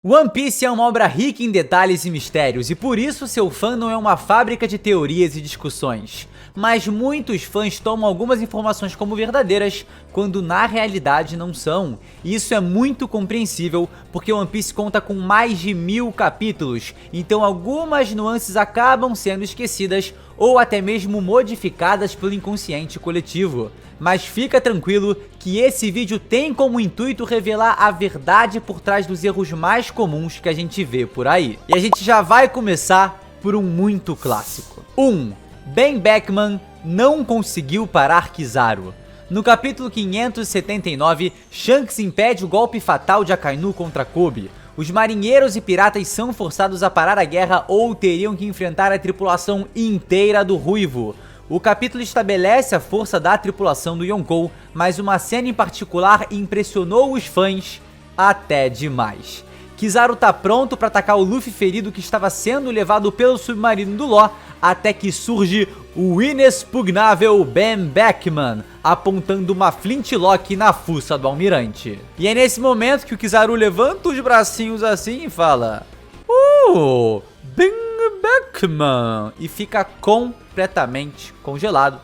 One Piece é uma obra rica em detalhes e mistérios, e por isso seu fandom é uma fábrica de teorias e discussões. Mas muitos fãs tomam algumas informações como verdadeiras, quando na realidade não são. E isso é muito compreensível, porque One Piece conta com mais de 1000 capítulos, então algumas nuances acabam sendo esquecidas ou até mesmo modificadas pelo inconsciente coletivo. Mas fica tranquilo que esse vídeo tem como intuito revelar a verdade por trás dos erros mais comuns que a gente vê por aí. E a gente já vai começar por um muito clássico. 1. Ben Beckman não conseguiu parar Kizaru. No capítulo 579, Shanks impede o golpe fatal de Akainu contra Kobe. Os marinheiros e piratas são forçados a parar a guerra ou teriam que enfrentar a tripulação inteira do Ruivo. O capítulo estabelece a força da tripulação do Yonkou, mas uma cena em particular impressionou os fãs até demais. Kizaru tá pronto para atacar o Luffy ferido que estava sendo levado pelo submarino do Law, até que surge o inexpugnável Ben Beckman, apontando uma flintlock na fuça do almirante. E é nesse momento que o Kizaru levanta os bracinhos assim e fala: Ben Beckman, e fica completamente congelado.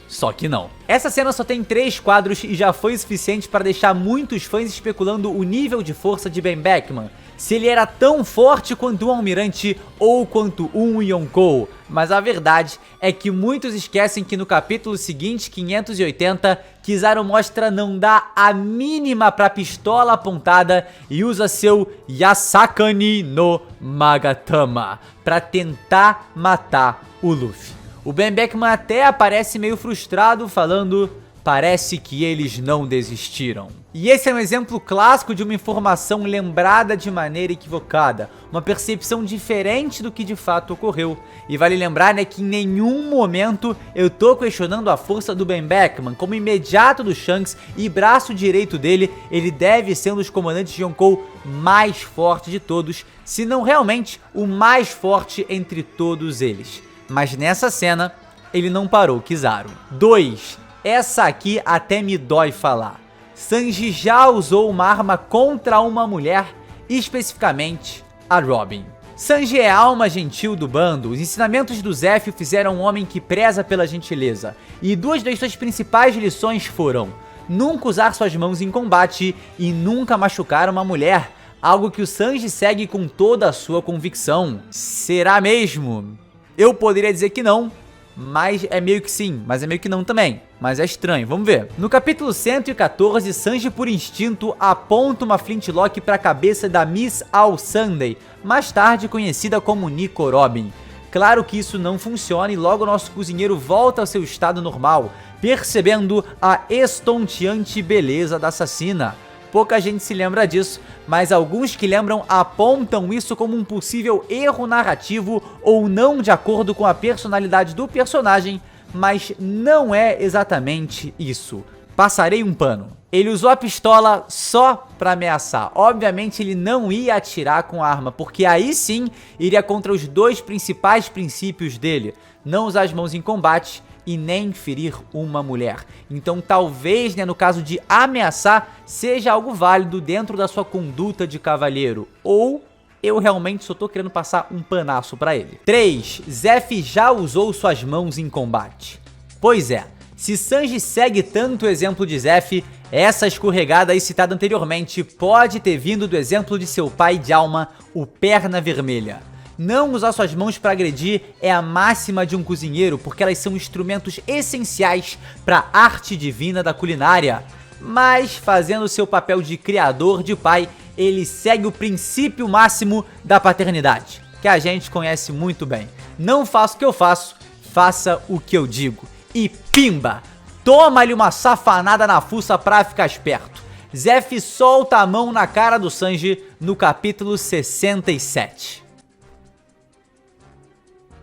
Só que não. Essa cena só tem 3 quadros e já foi suficiente para deixar muitos fãs especulando o nível de força de Ben Beckman, se ele era tão forte quanto um almirante ou quanto um Yonkou. Mas a verdade é que muitos esquecem que no capítulo seguinte, 580, Kizaru mostra não dar a mínima pra pistola apontada e usa seu Yasakani no Magatama pra tentar matar o Luffy. O Ben Beckman até aparece meio frustrado, falando: parece que eles não desistiram. E esse é um exemplo clássico de uma informação lembrada de maneira equivocada, uma percepção diferente do que de fato ocorreu. E vale lembrar, né, que em nenhum momento eu tô questionando a força do Ben Beckman. Como imediato do Shanks e braço direito dele, ele deve ser um dos comandantes de Yonkou mais forte de todos, se não realmente o mais forte entre todos eles. Mas nessa cena, ele não parou Kizaru. 2. Essa aqui até me dói falar. Sanji já usou uma arma contra uma mulher, especificamente a Robin. Sanji é a alma gentil do bando. Os ensinamentos do Zeff o fizeram um homem que preza pela gentileza. E 2 das suas principais lições foram: nunca usar suas mãos em combate e nunca machucar uma mulher. Algo que o Sanji segue com toda a sua convicção. Será mesmo? Eu poderia dizer que não, mas é meio que sim, mas é meio que não também. Mas é estranho, vamos ver. No capítulo 114, Sanji por instinto aponta uma flintlock para a cabeça da Miss All Sunday, mais tarde conhecida como Nico Robin. Claro que isso não funciona e logo nosso cozinheiro volta ao seu estado normal, percebendo a estonteante beleza da assassina. Pouca gente se lembra disso, mas alguns que lembram apontam isso como um possível erro narrativo ou não de acordo com a personalidade do personagem, mas não é exatamente isso. Passarei um pano. Ele usou a pistola só pra ameaçar. Obviamente ele não ia atirar com a arma, porque aí sim iria contra os 2 principais princípios dele: não usar as mãos em combate e nem ferir uma mulher. Então talvez, né, no caso de ameaçar, seja algo válido dentro da sua conduta de cavalheiro. Ou eu realmente só tô querendo passar um panaço pra ele. 3. Zeff já usou suas mãos em combate. Pois é, se Sanji segue tanto o exemplo de Zeff, essa escorregada aí citada anteriormente pode ter vindo do exemplo de seu pai de alma, o Perna Vermelha. Não usar suas mãos para agredir é a máxima de um cozinheiro, porque elas são instrumentos essenciais para a arte divina da culinária. Mas, fazendo seu papel de criador, de pai, ele segue o princípio máximo da paternidade, que a gente conhece muito bem. Não faça o que eu faço, faça o que eu digo. E pimba! Toma-lhe uma safanada na fuça pra ficar esperto. Zeff solta a mão na cara do Sanji no capítulo 67.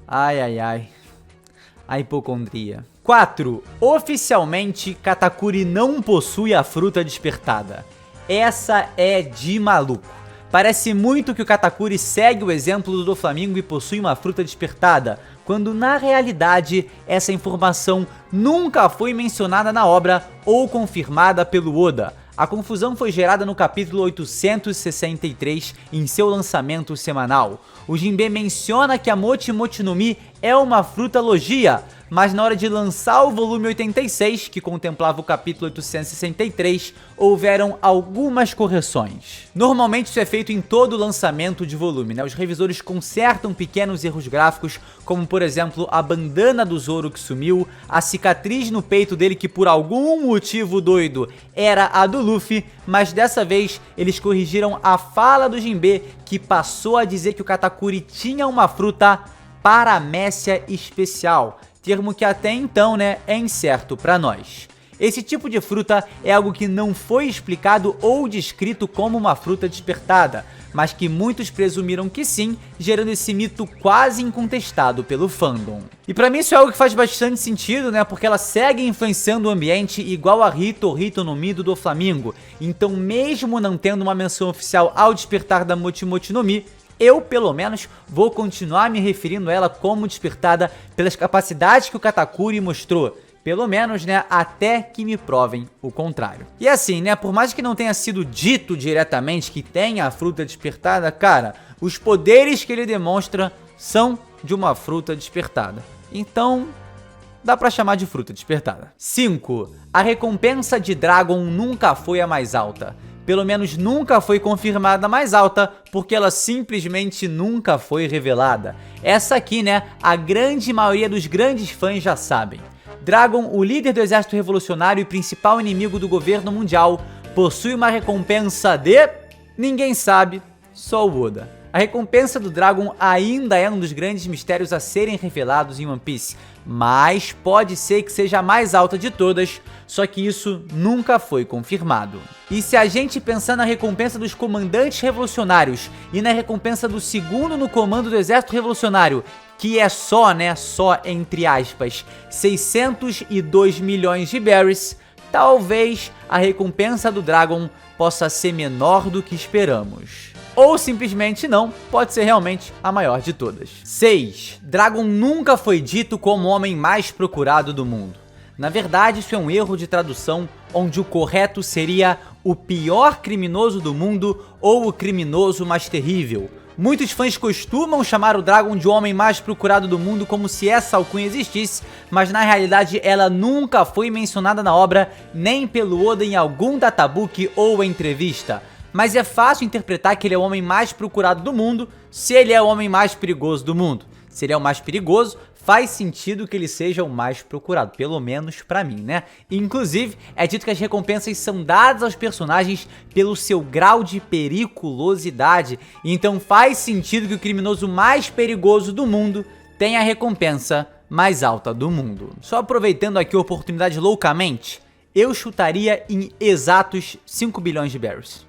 Ai, ai, ai. A hipocondria. 4. Oficialmente, Katakuri não possui a fruta despertada. Essa é de maluco. Parece muito que o Katakuri segue o exemplo do Doflamingo e possui uma fruta despertada, quando na realidade essa informação nunca foi mencionada na obra ou confirmada pelo Oda. A confusão foi gerada no capítulo 863 em seu lançamento semanal. O Jinbe menciona que a Mochi Mochi no Mi é uma fruta logia, mas na hora de lançar o volume 86, que contemplava o capítulo 863, houveram algumas correções. Normalmente isso é feito em todo lançamento de volume, né? Os revisores consertam pequenos erros gráficos, como por exemplo a bandana do Zoro que sumiu, a cicatriz no peito dele que por algum motivo doido era a do Luffy, mas dessa vez eles corrigiram a fala do Jinbe, que passou a dizer que o Katakuri tinha uma fruta paramécia especial, termo que até então, né, é incerto para nós. Esse tipo de fruta é algo que não foi explicado ou descrito como uma fruta despertada, mas que muitos presumiram que sim, gerando esse mito quase incontestado pelo fandom. E pra mim isso é algo que faz bastante sentido, né, porque ela segue influenciando o ambiente igual a Hito no Mi do Doflamingo. Então mesmo não tendo uma menção oficial ao despertar da Mochi Mochi no Mi, eu, pelo menos, vou continuar me referindo a ela como despertada pelas capacidades que o Katakuri mostrou. Pelo menos, né, até que me provem o contrário. E assim, né, por mais que não tenha sido dito diretamente que tenha a fruta despertada, cara, os poderes que ele demonstra são de uma fruta despertada. Então, dá pra chamar de fruta despertada. 5. A recompensa de Dragon nunca foi a mais alta. Pelo menos nunca foi confirmada mais alta, porque ela simplesmente nunca foi revelada. Essa aqui, né, a grande maioria dos grandes fãs já sabem. Dragon, o líder do exército revolucionário e principal inimigo do governo mundial, possui uma recompensa de... ninguém sabe, só o Oda. A recompensa do Dragon ainda é um dos grandes mistérios a serem revelados em One Piece, mas pode ser que seja a mais alta de todas, só que isso nunca foi confirmado. E se a gente pensar na recompensa dos comandantes revolucionários e na recompensa do segundo no comando do exército revolucionário, que é só, né, só entre aspas, 602 milhões de berries, talvez a recompensa do Dragon possa ser menor do que esperamos. Ou simplesmente não, pode ser realmente a maior de todas. 6. Dragon nunca foi dito como o homem mais procurado do mundo. Na verdade, isso é um erro de tradução, onde o correto seria o pior criminoso do mundo ou o criminoso mais terrível. Muitos fãs costumam chamar o Dragon de o homem mais procurado do mundo como se essa alcunha existisse, mas na realidade ela nunca foi mencionada na obra, nem pelo Oda em algum databook ou entrevista. Mas é fácil interpretar que ele é o homem mais procurado do mundo se ele é o homem mais perigoso do mundo. Se ele é o mais perigoso, faz sentido que ele seja o mais procurado, pelo menos pra mim, né? Inclusive, é dito que as recompensas são dadas aos personagens pelo seu grau de periculosidade, então faz sentido que o criminoso mais perigoso do mundo tenha a recompensa mais alta do mundo. Só aproveitando aqui a oportunidade loucamente, eu chutaria em exatos 5 bilhões de berries.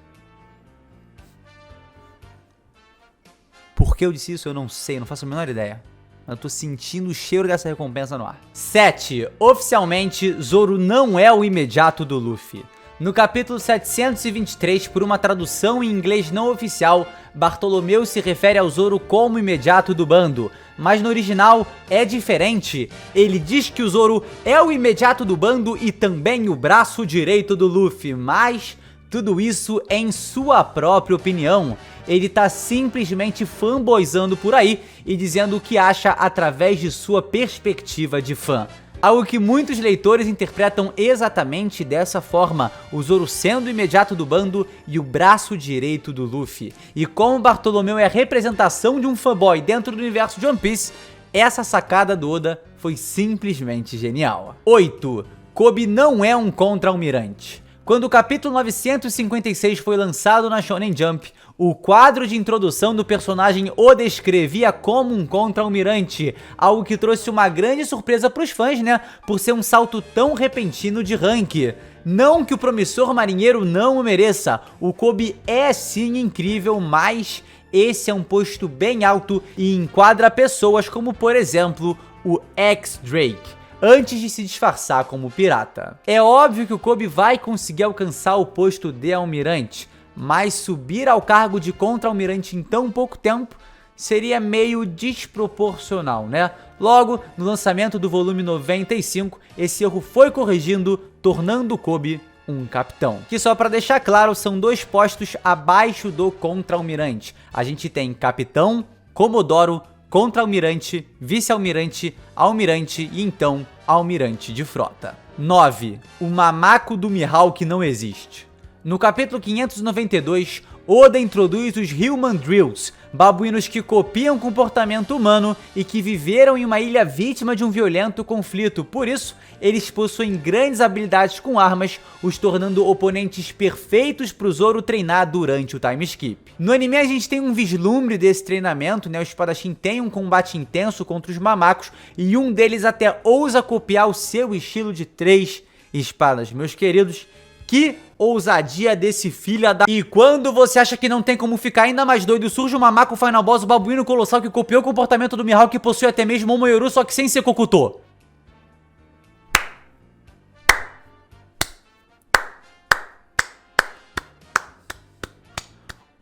Por que eu disse isso? Eu não sei, não faço a menor ideia. Eu tô sentindo o cheiro dessa recompensa no ar. 7. Oficialmente, Zoro não é o imediato do Luffy. No capítulo 723, por uma tradução em inglês não oficial, Bartolomeu se refere ao Zoro como imediato do bando, mas no original é diferente. Ele diz que o Zoro é o imediato do bando e também o braço direito do Luffy, mas tudo isso é em sua própria opinião. Ele tá simplesmente fanboyzando por aí e dizendo o que acha através de sua perspectiva de fã. Algo que muitos leitores interpretam exatamente dessa forma, o Zoro sendo o imediato do bando e o braço direito do Luffy. E como Bartolomeu é a representação de um fanboy dentro do universo de One Piece, essa sacada do Oda foi simplesmente genial. 8. Kobe não é um contra-almirante. Quando o capítulo 956 foi lançado na Shonen Jump, o quadro de introdução do personagem o descrevia como um contra-almirante, algo que trouxe uma grande surpresa para os fãs, né, por ser um salto tão repentino de rank. Não que o promissor marinheiro não o mereça, o Kobe é sim incrível, mas esse é um posto bem alto e enquadra pessoas como, por exemplo, o X-Drake, antes de se disfarçar como pirata. É óbvio que o Kobe vai conseguir alcançar o posto de almirante, mas subir ao cargo de contra-almirante em tão pouco tempo seria meio desproporcional, né? Logo, no lançamento do volume 95, esse erro foi corrigindo, tornando o Kobe um capitão. Que só pra deixar claro, são 2 postos abaixo do contra-almirante. A gente tem capitão, comodoro, contra-almirante, vice-almirante, almirante e então almirante de frota. 9. O Mamaco do Mihawk não existe. No capítulo 592, Oda introduz os Human Drills, babuínos que copiam comportamento humano e que viveram em uma ilha vítima de um violento conflito. Por isso, eles possuem grandes habilidades com armas, os tornando oponentes perfeitos para o Zoro treinar durante o time skip. No anime a gente tem um vislumbre desse treinamento, né? O espadachim tem um combate intenso contra os mamacos e um deles até ousa copiar o seu estilo de 3 espadas. Meus queridos, que ousadia desse filho da... E quando você acha que não tem como ficar ainda mais doido, surge o Mamaco Final Boss, o babuíno colossal que copiou o comportamento do Mihawk, que possui até mesmo o Momoyoru, só que sem ser Kokuto.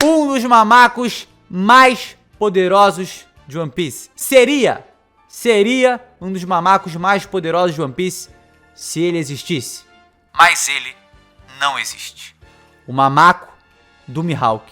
Um dos mamacos mais poderosos de One Piece. Seria um dos mamacos mais poderosos de One Piece se ele existisse. Mas ele não existe. O Mamaco do Mihawk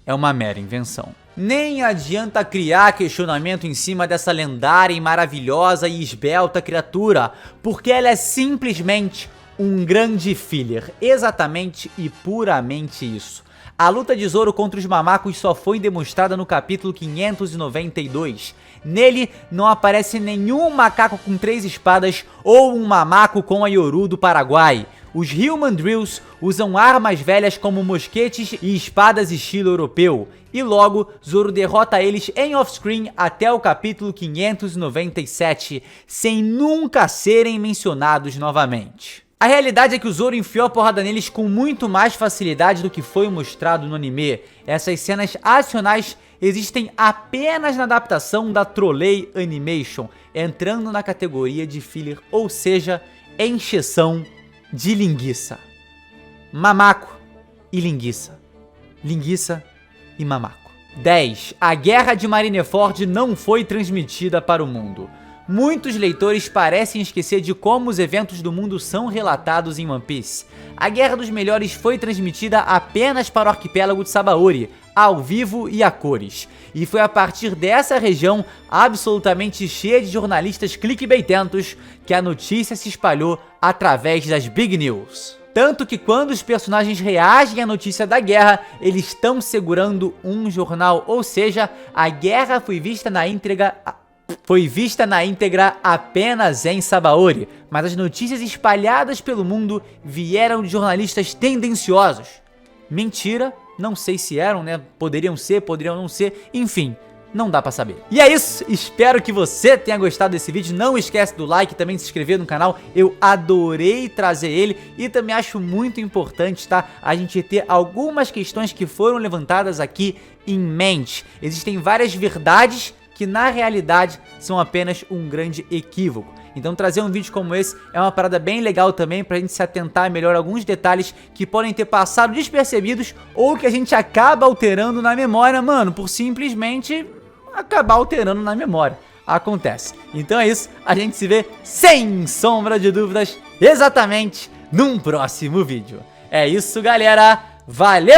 é uma mera invenção. Nem adianta criar questionamento em cima dessa lendária e maravilhosa e esbelta criatura, porque ela é simplesmente um grande filler. Exatamente e puramente isso. A luta de Zoro contra os mamacos só foi demonstrada no capítulo 592. Nele não aparece nenhum macaco com 3 espadas ou um mamaco com a Yoru do Paraguai. Os Human Drills usam armas velhas como mosquetes e espadas estilo europeu, e logo Zoro derrota eles em off-screen até o capítulo 597, sem nunca serem mencionados novamente. A realidade é que o Zoro enfiou a porrada neles com muito mais facilidade do que foi mostrado no anime. Essas cenas acionais existem apenas na adaptação da Trolley Animation, entrando na categoria de filler, ou seja, encheção de linguiça. Mamaco e linguiça. Linguiça e mamaco. 10. A Guerra de Marineford não foi transmitida para o mundo. Muitos leitores parecem esquecer de como os eventos do mundo são relatados em One Piece. A Guerra dos Melhores foi transmitida apenas para o arquipélago de Sabaody, ao vivo e a cores. E foi a partir dessa região absolutamente cheia de jornalistas clickbaitentos que a notícia se espalhou através das Big News. Tanto que quando os personagens reagem à notícia da guerra, eles estão segurando um jornal, ou seja, a guerra foi vista na íntegra apenas em Sabaody, mas as notícias espalhadas pelo mundo vieram de jornalistas tendenciosos. Mentira, não sei se eram, né? Poderiam ser, poderiam não ser, enfim, não dá pra saber. E é isso, espero que você tenha gostado desse vídeo. Não esquece do like e também de se inscrever no canal, eu adorei trazer ele e também acho muito importante, tá? A gente ter algumas questões que foram levantadas aqui em mente. Existem várias verdades que na realidade são apenas um grande equívoco. Então trazer um vídeo como esse é uma parada bem legal também pra gente se atentar melhor a alguns detalhes que podem ter passado despercebidos ou que a gente acaba alterando na memória, mano, por simplesmente acabar alterando na memória. Acontece. Então é isso, a gente se vê sem sombra de dúvidas exatamente num próximo vídeo. É isso, galera. Valeu!